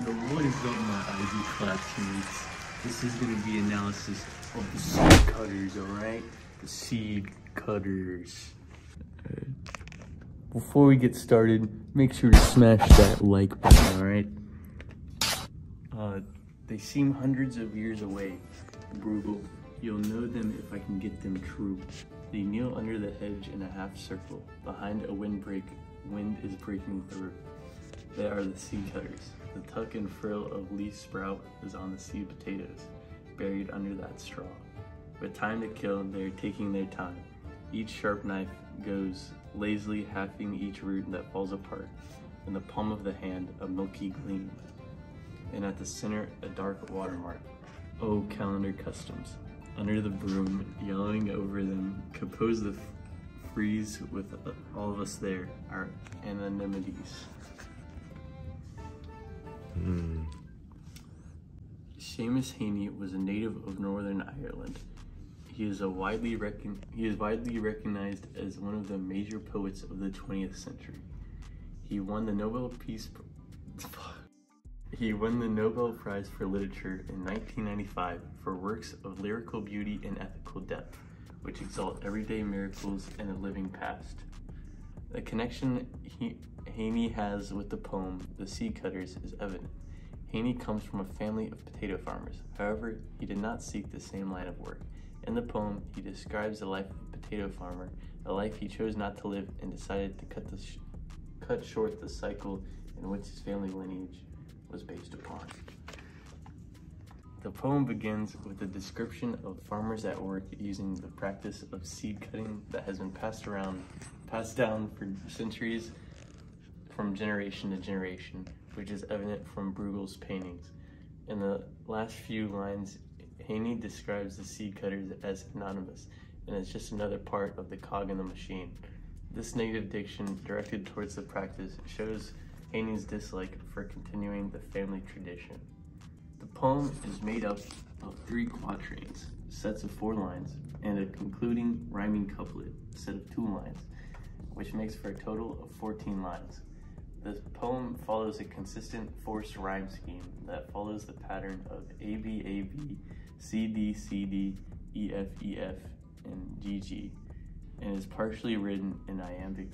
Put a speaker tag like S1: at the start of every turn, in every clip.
S1: Yo, what is up, my ID class teammates? This is going to be analysis of the seed cutters, alright? The seed cutters. Before we get started, make sure to smash that like button, alright? They seem hundreds of years away, Bruegel. You'll know them if I can get them true. They kneel under the hedge in a half circle. Behind a windbreak, wind is breaking through. They are the seed cutters. The tuck and frill of leaf sprout is on the seed potatoes, buried under that straw. With time to kill, they are taking their time. Each sharp knife goes lazily halving each root that falls apart. In the palm of the hand, a milky gleam. And at the center, a dark watermark. Oh, calendar customs. Under the broom, yellowing over them, compose the frieze with all of us there, our anonymities. Seamus Heaney was a native of Northern Ireland. He is widely recognized as one of the major poets of the 20th century. He won the Nobel Prize for Literature in 1995 for works of lyrical beauty and ethical depth, which exalt everyday miracles and a living past. The connection Heaney has with the poem, The Seed Cutters, is evident. Heaney comes from a family of potato farmers. However, he did not seek the same line of work. In the poem, he describes the life of a potato farmer, a life he chose not to live and decided to cut short the cycle in which his family lineage was based upon. The poem begins with a description of farmers at work using the practice of seed cutting that has been passed down for centuries from generation to generation, which is evident from Bruegel's paintings. In the last few lines, Heaney describes the seed cutters as anonymous and as just another part of the cog in the machine. This negative diction directed towards the practice shows Heaney's dislike for continuing the family tradition. The poem is made up of 3 quatrains, sets of 4 lines, and a concluding rhyming couplet, a set of 2 lines, which makes for a total of 14 lines. The poem follows a consistent forced rhyme scheme that follows the pattern of A-B-A-B, C-D, C-D, E-F-E-F, and G-G, and is partially written in iambic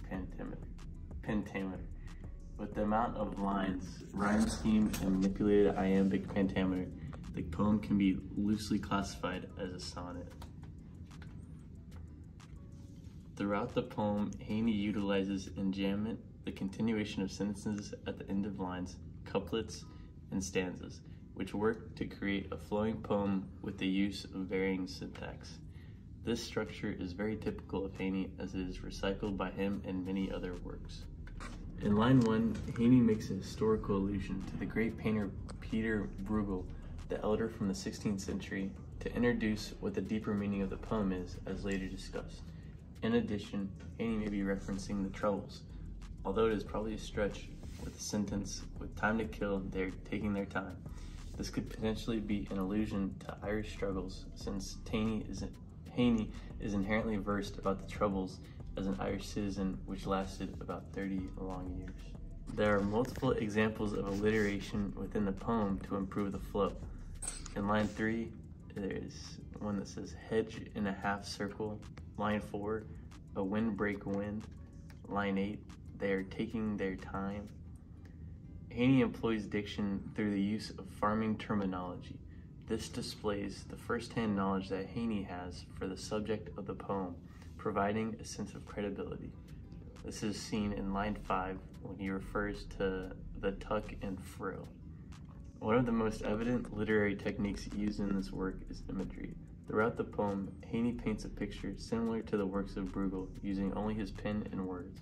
S1: pentameter. With the amount of lines, rhyme scheme, and manipulated iambic pentameter, the poem can be loosely classified as a sonnet. Throughout the poem, Heaney utilizes enjambment, the continuation of sentences at the end of lines, couplets, and stanzas, which work to create a flowing poem with the use of varying syntax. This structure is very typical of Heaney, as it is recycled by him in many other works. In line 1, Heaney makes a historical allusion to the great painter Peter Bruegel, the elder from the 16th century, to introduce what the deeper meaning of the poem is, as later discussed. In addition, Heaney may be referencing the Troubles, although it is probably a stretch with the sentence, with time to kill, they're taking their time. This could potentially be an allusion to Irish struggles, since Heaney is inherently versed about the Troubles as an Irish citizen, which lasted about 30 long years. There are multiple examples of alliteration within the poem to improve the flow. In line 3, there's one that says hedge in a half circle. Line 4, a windbreak wind. Line 8, they are taking their time. Heaney employs diction through the use of farming terminology. This displays the first-hand knowledge that Heaney has for the subject of the poem, providing a sense of credibility. This is seen in line 5 when he refers to the tuck and frill. One of the most evident literary techniques used in this work is imagery. Throughout the poem, Heaney paints a picture similar to the works of Bruegel, using only his pen and words.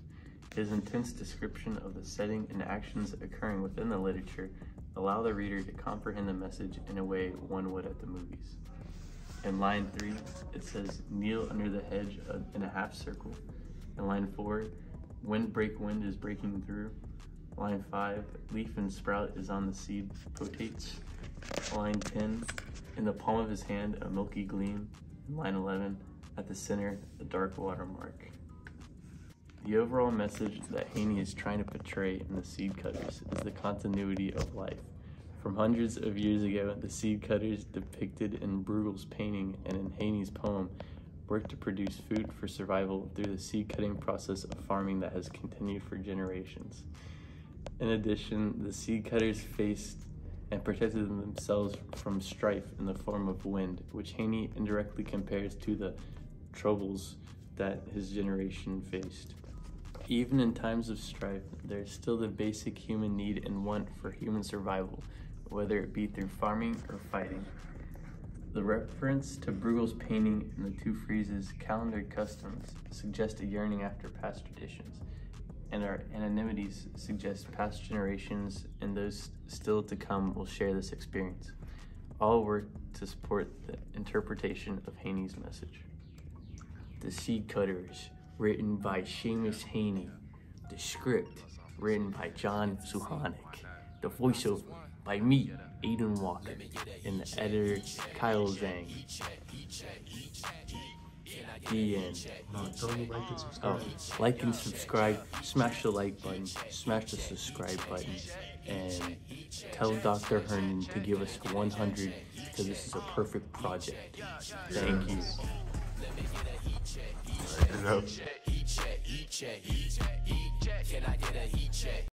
S1: His intense description of the setting and actions occurring within the literature allow the reader to comprehend the message in a way one would at the movies. In line 3, it says, kneel under the hedge in a half circle. In line 4, wind is breaking through. Line 5, leaf and sprout is on the seed potates. Line 10, in the palm of his hand, a milky gleam. Line 11, at the center, a dark watermark. The overall message that Heaney is trying to portray in the seed cutters is the continuity of life. From hundreds of years ago, the seed cutters depicted in Bruegel's painting and in Heaney's poem worked to produce food for survival through the seed cutting process of farming that has continued for generations. In addition, the seed cutters faced and protected themselves from strife in the form of wind, which Heaney indirectly compares to the troubles that his generation faced. Even in times of strife, there is still the basic human need and want for human survival, whether it be through farming or fighting. The reference to Bruegel's painting and the two friezes' calendared customs suggest a yearning after past traditions, and our anonymities suggest past generations and those still to come will share this experience. All work to support the interpretation of Heaney's message. The Seed Cutters, written by Seamus Heaney. The script, written by John Suhanik. The voiceover by me, Aiden Walker, and the editor, Kyle Zhang. The end. Like and subscribe, smash the like button, smash the subscribe button, and tell Dr. Hernan to give us 100 because this is a perfect project. Thank you.